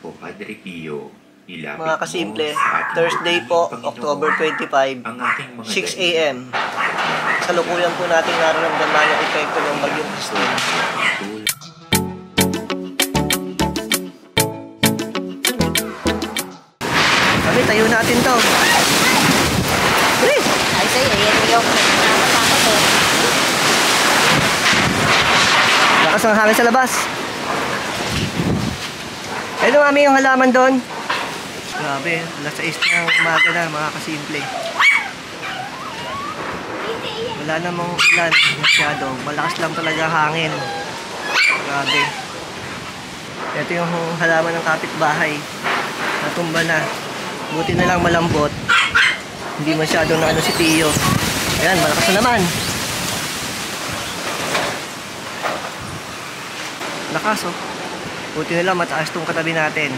po, Padre Pio, ilapit Mga kasimple, mo sa ating Thursday po, Panginoon October 25, ang ating mga 6 a.m. Kasalukuyan po natin nararamdaman ang epekto ng Bagyong Kristin. Kami, tayo natin to. Please! Ay, sa'yo, yan yung nakakatakot eh. Lakas ng hangin sa labas. Ayun, mami, yung halaman doon. Grabe, alas 6 ng umaga na, mga kasimple. Wala namang ulan masyado. Malakas lang talaga hangin. Grabe. Ito yung halaman ng kapitbahay. Natumba na. Buti na lang malambot. Hindi masyado na ano si Tio. Ayan, malakas na naman. Lakas oh. Buti na lang mataas tong katabi natin.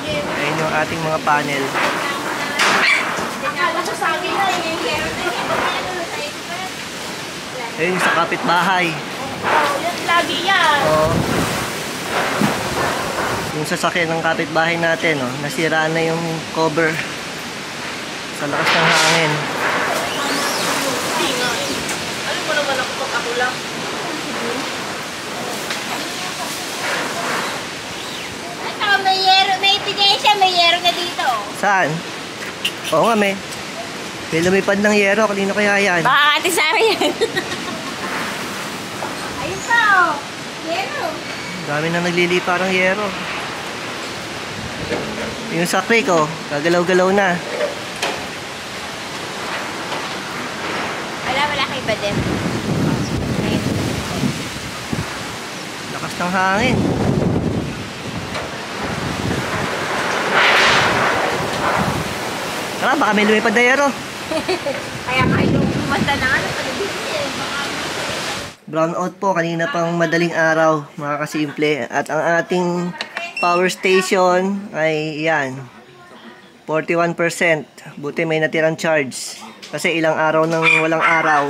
Ayan yung ating mga panel. Ayun yung sa kapitbahay. Lagi yan. Oh. Yung sasakyan ng kapitbahay natin, oh, nasira na yung cover sa lakas ng hangin. Hindi nga eh. Alam mo naman ako pag ako lang. Ito, may yero, may ebidensya, may yero na dito. Saan? Oo nga, may lumipad ng yero. Kanino kaya yan? Baka Ate Sara yan. Ayun pa oh. Yero. Dami na naglilipa ng yero. Yung sa creek, oh, gagalaw-galaw na. Wala kay iba din. Lakas ng hangin. Tara, baka may lumipad na yero. Kaya kayo kumasta na ano pag Brown out po kanina pang madaling araw, mga kasimple. At ang ating power station ay yan, 41%. Buti may natirang charge. Kasi ilang araw nang walang araw.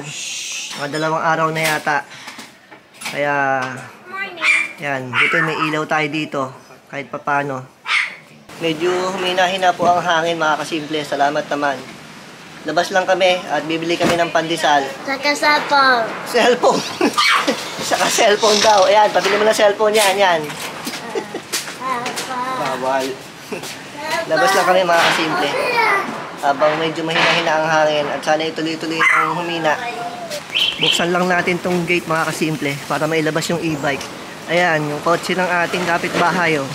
Mga 2 araw na yata. Kaya, yan, buti may ilaw tayo dito. Kahit papano. Medyo humina-hina po ang hangin, mga kasimple. Salamat naman. Labas lang kami at bibili kami ng pandesal. Saka cellphone. Cellphone. Saka cellphone daw. Ayan, pabili mo ng cellphone yan. Yan. Bawal. Labas lang kami, mga kasimple. Habang medyo mahina-hina ang hangin at sana ituloy-tuloy ng humina. Buksan lang natin tong gate, mga kasimple, para mailabas yung e-bike. Ayan, yung kotse ng ating kapitbahay. Oh.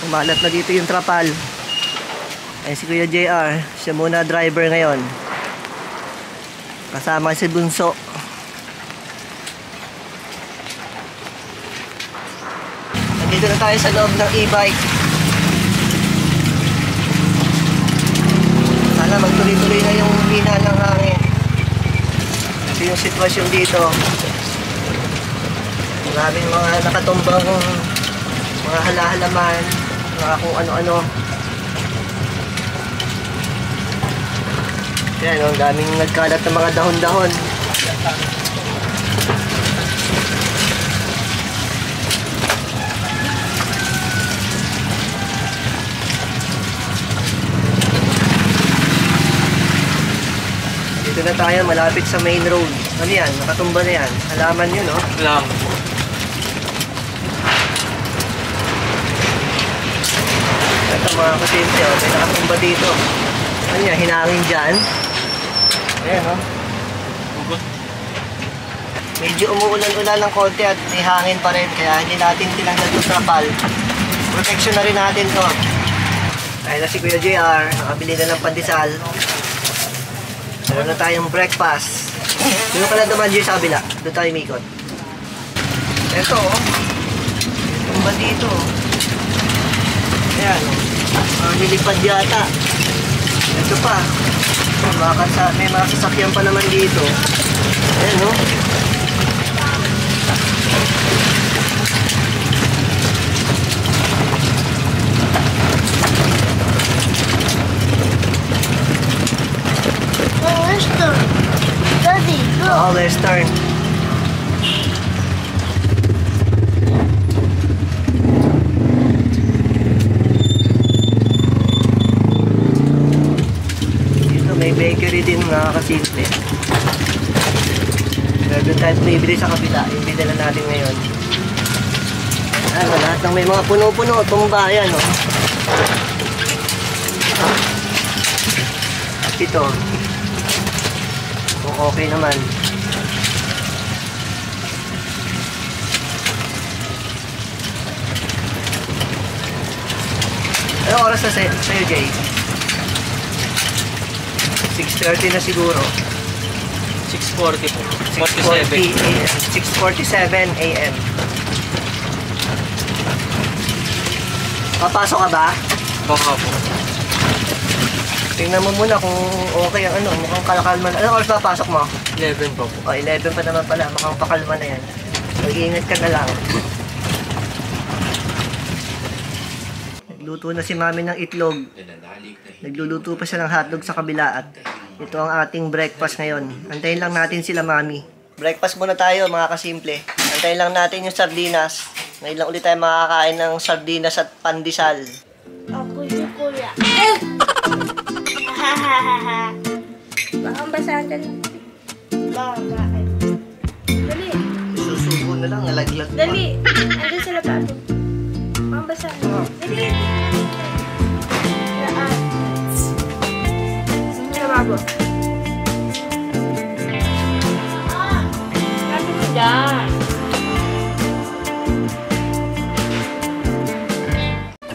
Umalat na dito yung trapal. Ayan si Kuya JR. Siya muna driver ngayon. Kasama si Bunso. Nandito na tayo sa loob ng e-bike. Sana magtuloy-tuloy na yung hina ng hangin. Ito yung sitwasyon dito. Maraming mga nakatumbang mga halahalaman, mga kung ano-ano. Yan, ang daming nagkalat ng mga dahon-dahon. Dito na tayo, malapit sa main road. Ano yan? Nakatumba na yan. Halaman yun, no? Lang. Ito mga kasimple, oh, may nakatumba dito. Ano yan? Hinangin dyan. Ayan, no? Medyo umuulan-ulan ng konti at may hangin pa rin. Kaya hindi natin tinanggal yung trapal. Protection na rin natin to. Ayun na si Kuya JR. Nakabili na ng pandesal. Meron na tayong breakfast. Doon ka na duman dyan sa kabila. Doon tayo mikot. Ito, oh. Tumba dito. Ayan, oh. Nilipad yata. Ito pa. May mga sasakyan pa naman dito. Ayan, oh. Western. Mercury din mga kasimple. Meron tayo bumibili sa kabila. Yung bidala natin ngayon. Ano, lahat ng may mga puno-puno. Tumba, yan, oh. At ito. Kung okay naman. Anong oras na sa'yo, Jay? 6:30 na siguro. 6:40 po. 6:47 a.m. 6:47 a.m. Papasok ka ba? Baka po. Tingnan mo muna kung okay ang ano. Mukhang kalakalma na. Anong oras papasok mo? 11 pa po. O, 11 pa naman pala. Mukhang pakalma na yan. Mag-iingat ka na lang. Nagluto na si mami ng itlog. Nagluluto pa siya ng hotdog sa kabila at ito ang ating breakfast ngayon. Antayin lang natin sila mami. Breakfast muna tayo mga kasimple. Antayin lang natin yung sardinas. Ngayon lang ulit tayo makakain ng sardinas at pandesal. Ako si Kuya. Baka basahan ka lang. Bakit? Dali. Susubo na lang, nalaglag pa. Dali. Andun sa lababo. Baka basahan. Dali. Sa lababo. Sabi mo dyan.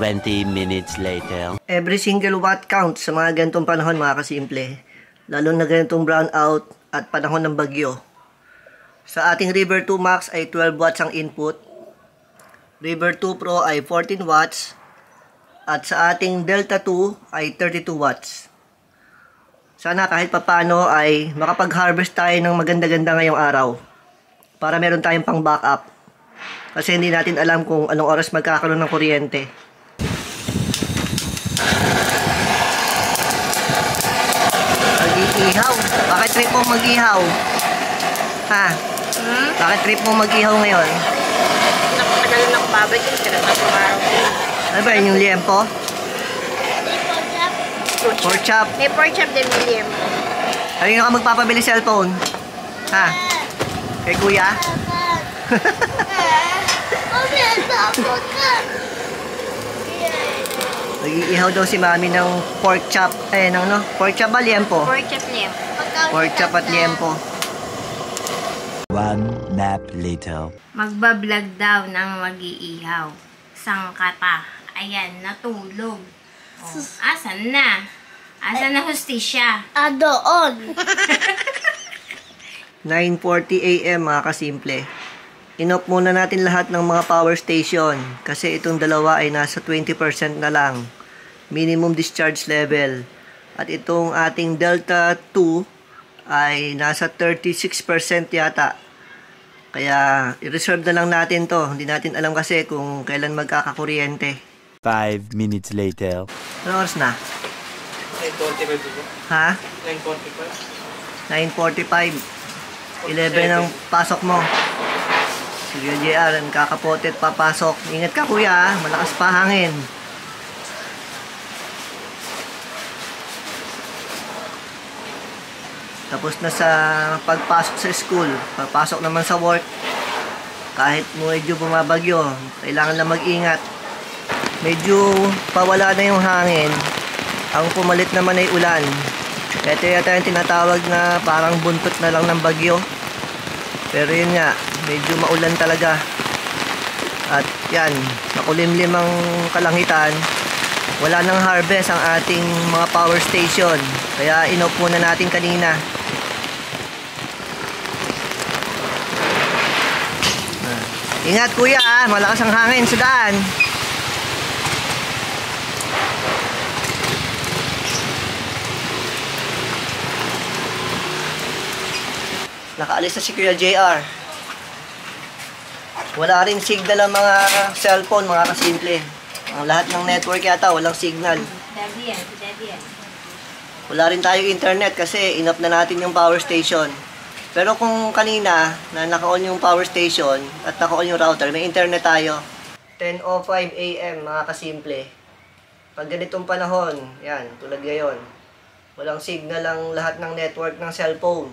20 minutes later. Every single watt counts sa mga ganitong panahon mga kasimple. Lalo na ganitong brownout at panahon ng bagyo. Sa ating River 2 Max ay 12 watts ang input. River 2 Pro ay 14 watts. At sa ating Delta 2 ay 32 watts. Sana kahit papano ay makapag-harvest tayo ng maganda-ganda ngayong araw. Para meron tayong pang backup. Kasi hindi natin alam kung anong oras magkakaroon ng kuryente. Mag-iihaw. Bakit trip mo mag-ihaw? Ha? Bakit trip mo mag-ihaw ngayon? Napakadala ng barbecue. Sarap na pumaraw. Ano ba yun, yung liempo? Pork chop. May pork chop din, William. Kanina ka magpapabili cellphone? Ha? Kay kuya? Nag-iihaw daw si mami ng pork chop. Ng ano? Pork chop ba liempo? Pork chop, Liam. Pork chop at liempo. 1 nap later. Magbablog daw ng mag-iihaw. Sangkata. Ayan, natulog. Oh, asan na? Asan na hustisya? Doon. 9:40 a.m. mga kasimple. Inop muna natin lahat ng mga power station kasi itong dalawa ay nasa 20% na lang. Minimum discharge level. At itong ating Delta 2 ay nasa 36% yata. Kaya i-reserve na lang natin to. Hindi natin alam kasi kung kailan magkakakuryente. 5 minutes later. Ano oras na? 9:45 po. Ha? 9:45. 9:45. 11 ang pasok mo. Sige, JR, kakapotet papasok. Ingat ka kuya, malakas pa hangin. Tapos na sa pagpasok sa school, pagpasok naman sa work. Kahit medyo bumabagyo, kailangan na mag-ingat. Medyo pawala na yung hangin. Ang pumalit naman ay ulan. Ito yata yung tinatawag na parang buntot na lang ng bagyo. Pero yun nga, medyo maulan talaga. At yan, makulimlim ang kalangitan. Wala nang harvest ang ating mga power station. Kaya inop muna natin kanina. Ingat kuya, malakas ang hangin sa daan. Nakaalis na si Kuya JR. Wala rin signal ang mga cellphone, mga kasimple. Ang lahat ng network yata, walang signal. Daddy yan. Wala rin tayong internet kasi inop na natin yung power station. Pero kung kanina na naka-on yung power station at naka-on yung router, may internet tayo. 10:05 a.m. mga kasimple. Pag ganitong panahon, yan, tulad ngayon, Walang signal ang lahat ng network ng cellphone.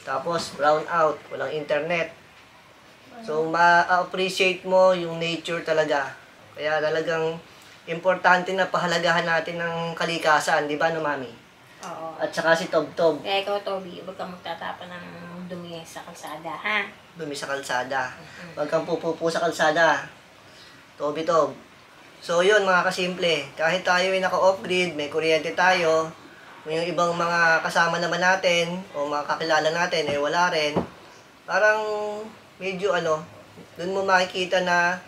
Tapos, brown out. Walang internet. So, ma-appreciate mo yung nature talaga. Kaya talagang importante na pahalagahan natin ng kalikasan. Di ba, no, Mami? Oo. At saka si Tob Tob. Kaya ikaw, Toby, huwag kang magtatapa ng dumi sa kalsada, ha? Dumi sa kalsada. Huwag kang pupupo sa kalsada. Toby Tob. So yun mga kasimple, kahit tayo ay naka-off-grid, may kuryente tayo, may yung ibang mga kasama naman natin, o mga kakilala natin, eh wala rin, parang medyo dun mo makikita na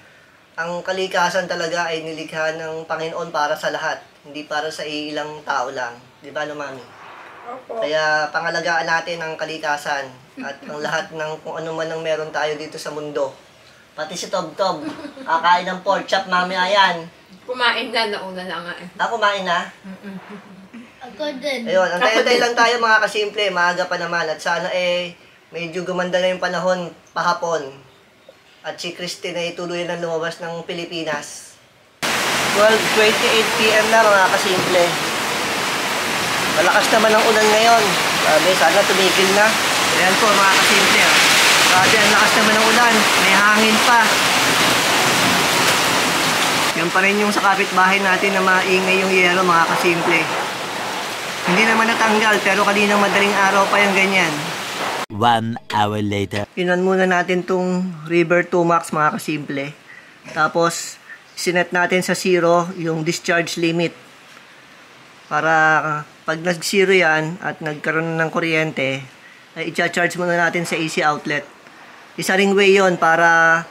ang kalikasan talaga ay nilikha ng Panginoon para sa lahat, hindi para sa ilang tao lang. Di ba, no, Mami? Opo. Kaya pangalagaan natin ang kalikasan at ang lahat ng kung ano man ang meron tayo dito sa mundo. Pati si Tob Tob, kakain ng pork chop, Mami, ayan. Kumain na, nauna lang nga. Kumain na? Ako din. Ayun, antay-antay lang tayo mga kasimple, maaga pa naman. At sana medyo gumanda na yung panahon pahapon. At si Christine ay tuloy na lumabas ng Pilipinas. 12:28 PM na mga kasimple. Malakas naman ang ulan ngayon. Sabi, sana tumigil na. Ayan po mga kasimple. Grabe, ang lakas naman ng ulan. May hangin pa. Yan pa rin yung sa kapitbahay natin na maingay yung yero mga kasimple. Hindi naman natanggal pero kaninang madaling araw pa yung ganyan. 1 hour later. Inan muna natin tong River 2 Max mga kasimple. Tapos sinet natin sa 0 yung discharge limit. Para pag nag-0 yan at nagkaroon ng kuryente, ay i-charge muna natin sa AC outlet. Isa ring way yon para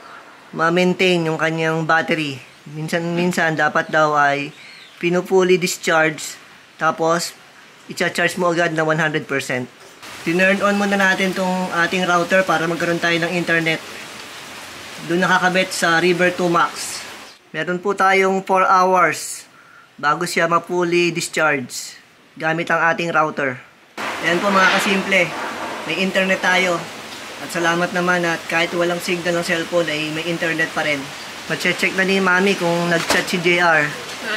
ma-maintain yung kanyang battery. Minsan dapat daw ay pinupuli discharge tapos i-charge mo agad na 100%. Tinurn on muna natin tong ating router para magkaroon tayo ng internet. Doon nakakabit sa River 2 Max. Meron po tayong 4 hours bago siya ma-fully discharge gamit ang ating router. Ayan po mga kasimple, may internet tayo. At salamat naman at kahit walang signal ng cellphone ay may internet pa rin. Mag-check na ni Mami kung nag-chat si JR.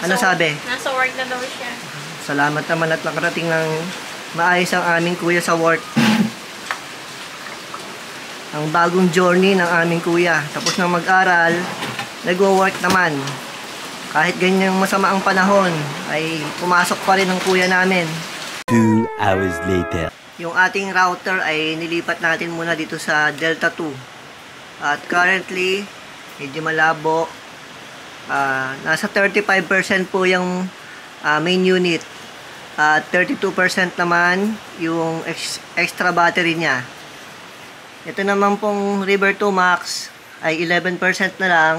Ano sabi? Nasa work na daw siya. Salamat naman at nakarating ng maayos ang aming kuya sa work. Ang bagong journey ng aming kuya. Tapos na mag-aral, nag-work naman. Kahit ganyang masama ang panahon, ay pumasok pa rin ang kuya namin. 2 hours later. Yung ating router ay nilipat natin muna dito sa Delta 2. At currently, medyo malabo. Nasa 35% po yung main unit. At 32% naman yung extra battery niya. Ito naman pong River 2 Max ay 11% na lang.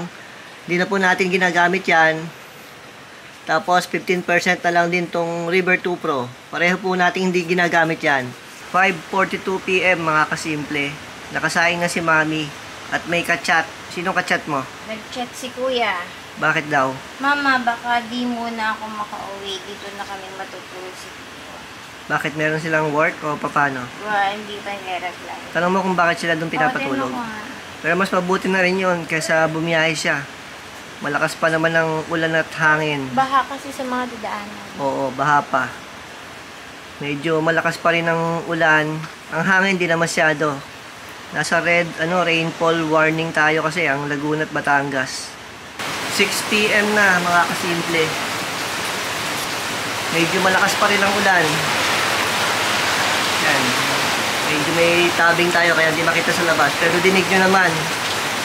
Hindi na po natin ginagamit yan. Tapos 15% na lang din tong River 2 Pro. Pareho po natin hindi ginagamit yan. 5:42 PM mga kasimple. Nakasaing na si Mami at may kachat. Sino kachat mo? Nag-chat si kuya. Bakit daw? Mama, baka di muna ako makauwi. Dito na kami matutulog si Tito. Bakit meron silang work o paano? Hindi pa nire-reply. Tanong mo kung bakit sila doon pinapatulog. Pero mas mabuti na rin yun kaysa bumiyahe siya. Malakas pa naman ang ulan at hangin. Baha kasi sa mga dadaanan. Oo, baha pa. Medyo malakas pa rin ang ulan. Ang hangin di na masyado. Nasa red, rainfall warning tayo kasi ang Laguna at Batangas. 6 PM na mga kasimple. Medyo malakas pa rin ang ulan. Yan. Medyo may tabing tayo kaya hindi makita sa labas. Pero dinig nyo naman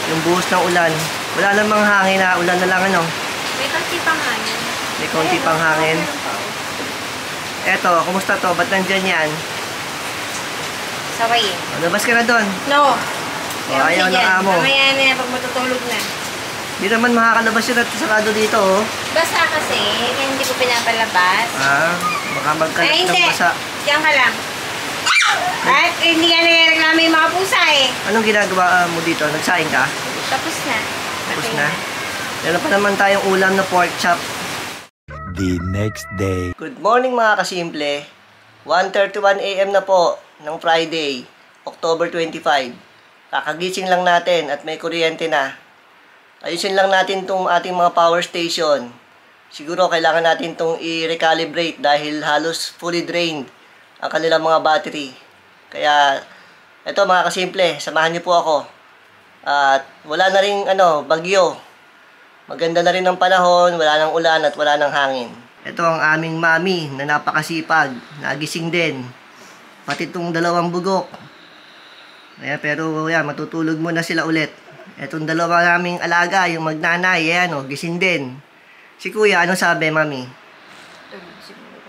yung buhos ng ulan. Wala namang hangin na, ulan na lang May konti pang hangin. May konti pang hangin. Eto, kumusta to? Ba't nandyan yan? Sabay eh. Labas ka na doon. No. Ayaw ng amo. Mamaya na yan pag matutulog na. Di naman makakalabas yun at sarado dito, oh. Basa kasi, kaya hindi ko pinapalabas. Baka magkalat Ay, ng hindi. basa. Diyan ka lang. At hindi ka nagreklamo yung mga pusa eh. Anong ginagawa mo dito? Nagsaing ka? Tapos na. Tapos na? Meron pa naman tayong ulam na pork chop. The next day. Good morning mga kasimple. 1:31 AM na po ng Friday, October 25. Kakagising lang natin at may kuryente na. Ayusin lang natin itong ating mga power station. siguro kailangan natin itong i-recalibrate dahil halos fully drained ang kanilang mga battery. Kaya, ito mga kasimple, samahan niyo po ako. At wala na rin bagyo. Maganda na rin ang panahon, wala nang ulan at wala nang hangin. Ito ang aming mami na napakasipag, nagising din. Pati itong dalawang bugok. Ayan, pero yan, matutulog muna sila ulit. Itong dalawa naming alaga, yung magnanay, ayan gising din. Si kuya, ano sabi, mami? Tulog siguro.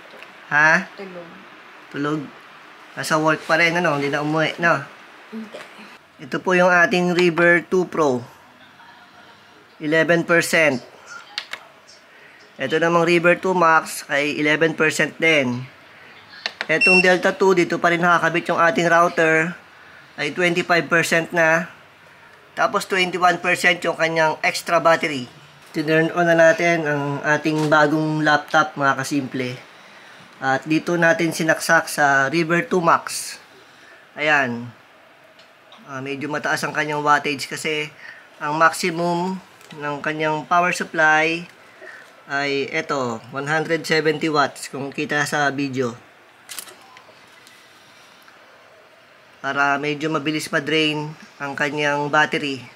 Ha? Tulog. Tulog. Nasa work pa rin, hindi na umuwi, no? Hindi. Ito po yung ating River 2 Pro. 11%. Ito namang River 2 Max ay 11% din. Itong Delta 2, dito pa rin nakakabit yung ating router, ay 25% na. Tapos 21% yung kanyang extra battery. Tinurn on na natin ang ating bagong laptop mga kasimple. At dito natin sinaksak sa River 2 Max. Ayan. Medyo mataas ang kanyang wattage kasi ang maximum ng kanyang power supply ay 170 watts kung kita sa video. Para medyo mabilis ma-drain ang kanyang battery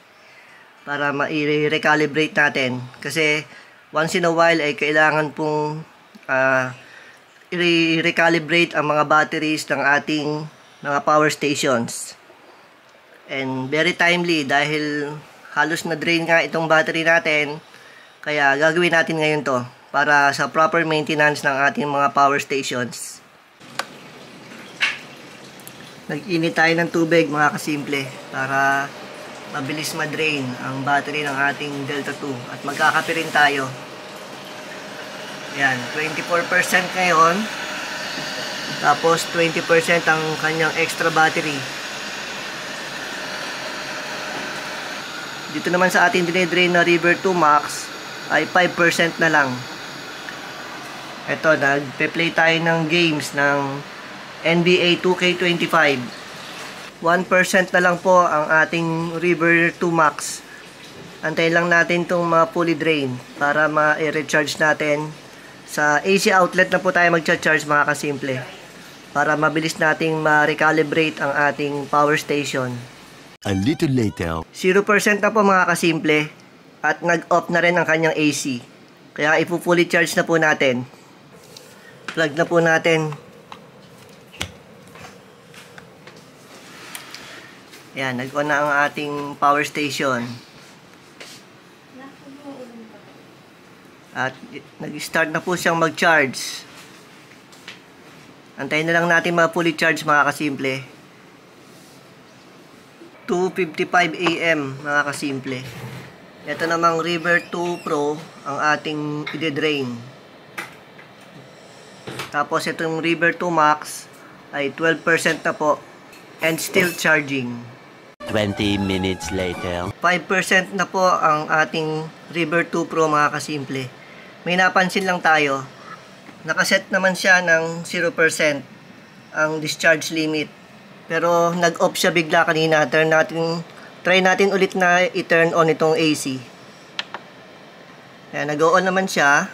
para ma-recalibrate natin. Kasi once in a while ay kailangan pong i-recalibrate ang mga batteries ng ating mga power stations. And very timely dahil halos na drain nga itong battery natin. Kaya gagawin natin ngayon to para sa proper maintenance ng ating mga power stations. Nag-init tayo ng tubig mga kasimple para mabilis ma-drain ang battery ng ating Delta 2 at magkakape rin tayo. Yan, 24% ngayon. Tapos 20% ang kanyang extra battery. Dito naman sa ating dinidrain na River 2 Max ay 5% na lang. Ito, nagpe-play tayo ng games ng NBA 2K25. 1% na lang po ang ating River 2 Max. Antayin lang natin itong fully drain para ma-recharge natin. Sa AC outlet na po tayo mag-charge mga kasimple. Para mabilis nating ma-recalibrate ang ating power station. A little later. 0% na po mga kasimple at nag-off na rin ang kanyang AC. Kaya ipo-fully charge na po natin. Plug na po natin. Yan, nag-on na ang ating power station. At nag-start na po siyang mag-charge. Antayin na lang natin ma-fully charge mga kasimple. 2:55 AM mga kasimple. Ito namang River 2 Pro ang ating i-drain. Tapos itong River 2 Max ay 12% na po and still charging. 20 minutes later. 5% na po ang ating River 2 Pro mga kasimple. May napansin lang tayo. Nakaset naman siya ng 0% ang discharge limit. Pero nag-off siya bigla kanina. Try natin ulit na i-turn on itong AC. Ayan, nag-on naman siya.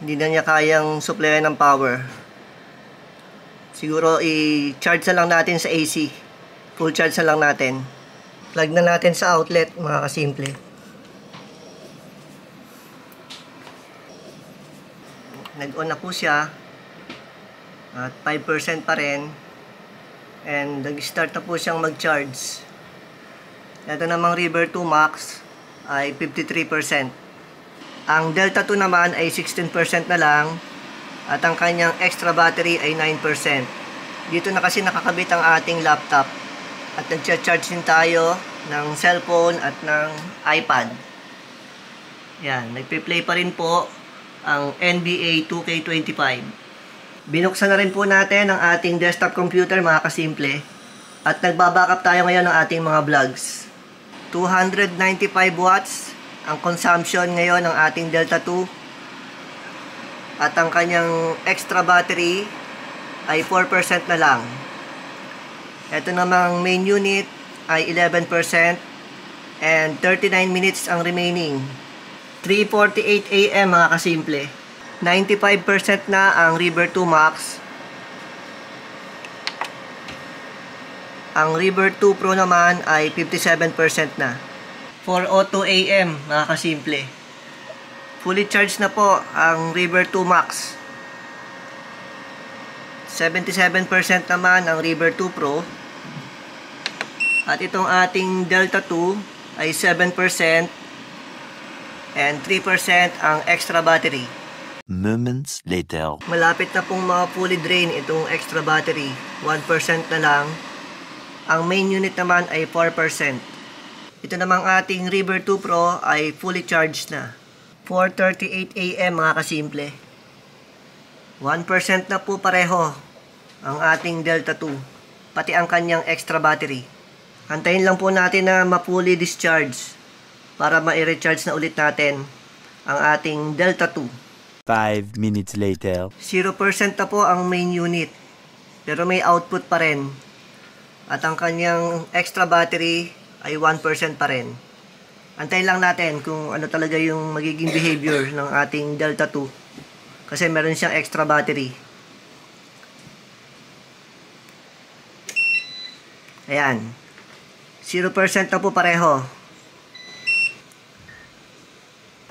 Hindi na niya kayang supplyan ng power. Siguro i-charge na lang natin sa AC. Full charge na lang natin. Plug na natin sa outlet mga kasimple. Nag-on na po siya. At 5% pa rin. And nag-start na po siyang mag-charge. Ito namang River 2 Max ay 53%. Ang Delta 2 naman ay 16% na lang. At ang kanyang extra battery ay 9%. Dito na kasi nakakabit ang ating laptop. At nag-charge din tayo ng cellphone at ng iPad. Yan, nagpe-play pa rin po ang NBA 2K25. Binuksan na rin po natin ang ating desktop computer mga kasimple. At nagbabackup tayo ngayon ng ating mga vlogs. 295 watts ang consumption ngayon ng ating Delta 2. At ang kanyang extra battery ay 4% na lang. Ito namang main unit ay 11% and 39 minutes ang remaining. 3:48 AM mga kasimple. 95% na ang River 2 Max. Ang River 2 Pro naman ay 57% na. 4:02 AM mga kasimple. Fully charged na po ang River 2 Max. 77% naman ang River 2 Pro. At itong ating Delta 2 ay 7% and 3% ang extra battery. Moments later. Malapit na pong fully drain itong extra battery. 1% na lang. Ang main unit naman ay 4%. Ito namang ating River 2 Pro ay fully charged na. 4:38 AM mga kasimple. 1% na po pareho ang ating Delta 2. Pati ang kanyang extra battery. Antayin lang po natin na ma-fully discharge para ma-recharge na ulit natin ang ating Delta 2. 5 minutes later. 0% na po ang main unit. Pero may output pa rin. At ang kanyang extra battery ay 1% pa rin. Antayin lang natin kung ano talaga yung magiging behavior ng ating Delta 2. Kasi meron siyang extra battery. Ayan. 0% na po pareho.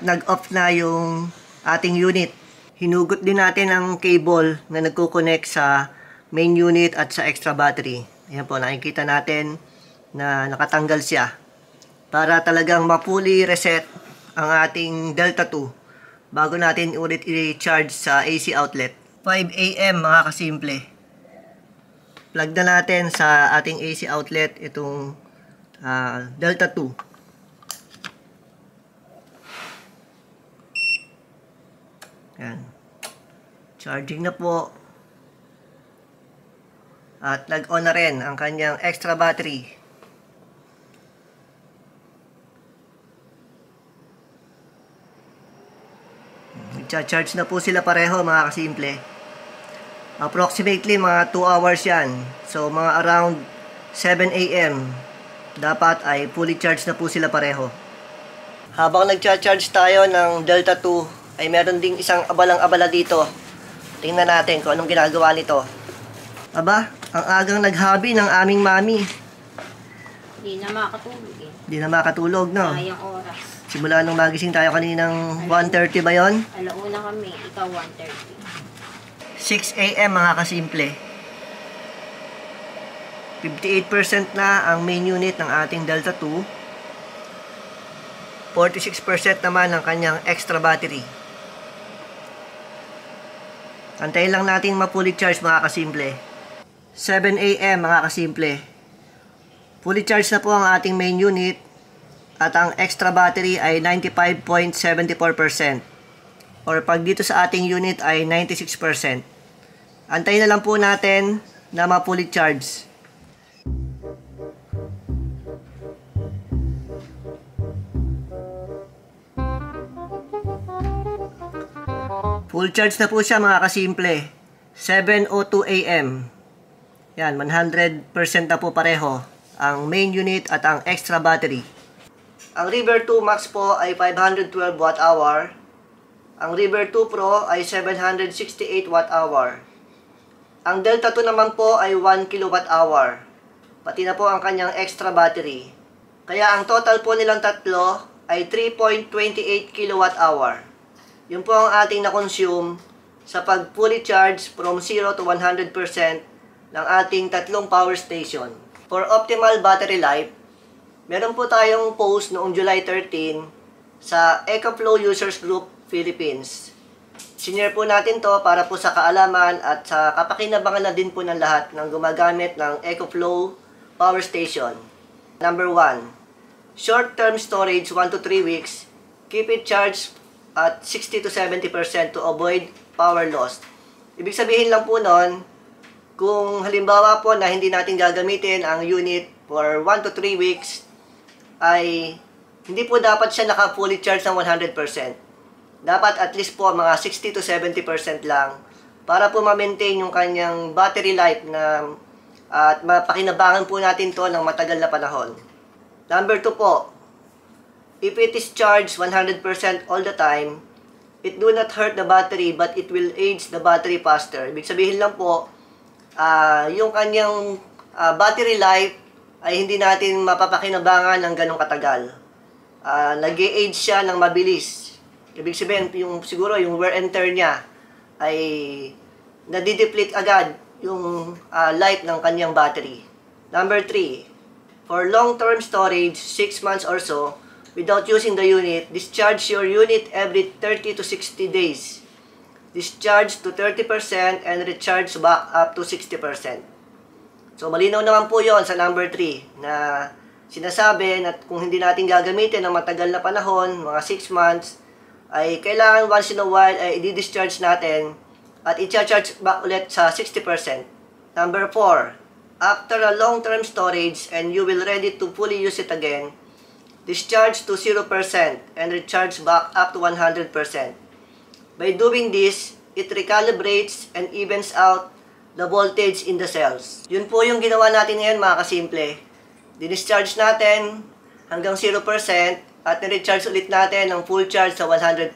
Nag-off na yung ating unit. Hinugot din natin ang cable na nagko-connect sa main unit at sa extra battery. Ayan po, nakikita natin na nakatanggal siya. Para talagang ma-fully reset ang ating Delta 2 bago natin ulit i-charge sa AC outlet. 5 AM mga kasimple. Plug na natin sa ating AC outlet itong Delta 2. Yan. Charging na po. At nag-on na rin ang kanyang extra battery. Nag-charge na po sila pareho mga kasimple. Approximately mga 2 hours yan. So mga around 7 AM dapat ay fully charged na po sila pareho. Habang nag-charge tayo ng Delta 2 ay meron ding isang abalang-abala dito. Tingnan natin kung anong ginagawa nito. Aba, ang agang naghabi ng aming mami. Hindi na makatulog eh. Hindi na makatulog, no? Sayang oras. Simula nung magising tayo kaninang 1:30 ba yon? Alauna kami, ikaw 1:30. 6 AM mga kasimple. 58% na ang main unit ng ating Delta 2. 46% naman ang kanyang extra battery. Antayin lang natin ma-fully charge mga kasimple. 7 AM mga kasimple. Fully charge na po ang ating main unit at ang extra battery ay 95.74%. Or pag dito sa ating unit ay 96%. Antayin na lang po natin na ma-fully charge. Full charge na po siya mga kasimple. 7:02 AM. Yan, 100% na po pareho ang main unit at ang extra battery. Ang River 2 Max po ay 512 Wh. Ang River 2 Pro ay 768 Wh. Ang Delta 2 naman po ay 1 kWh. Pati na po ang kanyang extra battery. Kaya ang total po nilang tatlo ay 3.28 kWh. Yun po ang ating na-consume sa pag fully charge from 0 to 100% ng ating tatlong power station. For optimal battery life, meron po tayong post noong July 13 sa EcoFlow Users Group Philippines. Sinare po natin to para po sa kaalaman at sa kapakinabangan na din po ng lahat ng gumagamit ng EcoFlow Power Station. Number 1, short-term storage 1 to 3 weeks. Keep it charged at 60 to 70% to avoid power loss. Ibig sabihin lang po nun, kung halimbawa po na hindi natin gagamitin ang unit for 1 to 3 weeks, ay hindi po dapat siya naka-fully charged ng 100%. Dapat at least po mga 60 to 70% lang para po ma-maintain yung kanyang battery life na At mapakinabangan po natin to ng matagal na panahon. Number 2 po, if it is charged 100% all the time, it do not hurt the battery but it will age the battery faster. Ibig sabihin lang po, yung kanyang battery life ay hindi natin mapapakinabangan ng ganong katagal. Nag-age siya ng mabilis. Ibig sabihin, siguro yung wear and tear niya ay nadideplete agad yung life ng kanyang battery. Number 3, for long-term storage, 6 months or so, without using the unit, discharge your unit every 30 to 60 days. Discharge to 30% and recharge back up to 60%. So, malinaw naman po yon sa number 3 na sinasabi na kung hindi natin gagamitin ng matagal na panahon, mga 6 months, ay kailangan once in a while ay i-discharge natin at i-charge back ulit sa 60%. Number 4, after a long-term storage and you will ready to fully use it again, discharge to 0% and recharge back up to 100%. By doing this, it recalibrates and evens out the voltage in the cells. Yun po yung ginawa natin ngayon mga kasimple. Discharge natin hanggang 0% at na-recharge ulit natin ng full charge sa 100%.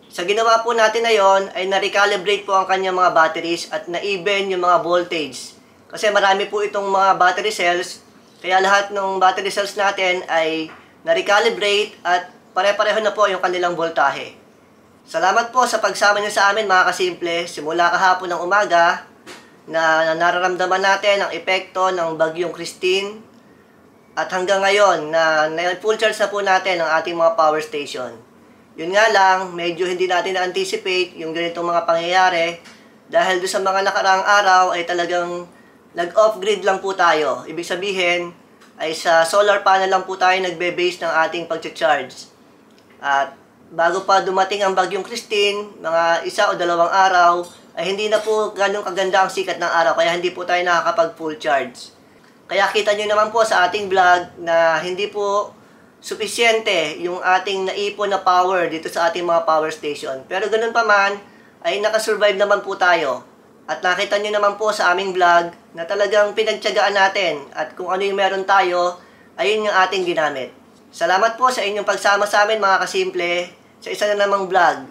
Sa ginawa po natin na yon ay na-recalibrate po ang kanyang mga batteries at na-even yung mga voltage. Kasi marami po itong mga battery cells, kaya lahat ng battery cells natin ay na-recalibrate at pare-pareho na po yung kanilang voltahe. Salamat po sa pagsama niyo sa amin mga kasimple, simula kahapon ng umaga na nararamdaman natin ang epekto ng Bagyong Christine at hanggang ngayon na full charge na po natin ang ating mga power station. Yun nga lang, medyo hindi natin na-anticipate yung ganitong mga pangyayari dahil doon sa mga nakaraang araw ay talagang nag-off-grid lang po tayo. Ibig sabihin ay sa solar panel lang po tayo nagbe-base ng ating pag-charge. At bago pa dumating ang Bagyong Christine, mga 1 o 2 araw, ay hindi na po ganun kaganda ang sikat ng araw, kaya hindi po tayo nakakapag-full charge. Kaya kita nyo naman po sa ating vlog na hindi po sufisyente yung ating naipon na power dito sa ating mga power station. Pero ganun pa man, ay nakasurvive naman po tayo. At nakita nyo naman po sa aming vlog na talagang pinagtiyagaan natin at kung ano yung meron tayo, ayun yung ating ginamit. Salamat po sa inyong pagsama sa amin mga kasimple sa isa na namang vlog.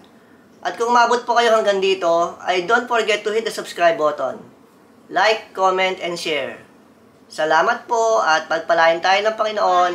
At kung umabot po kayo hanggang dito, ay don't forget to hit the subscribe button. Like, comment, and share. Salamat po at pagpalain tayo ng Panginoon.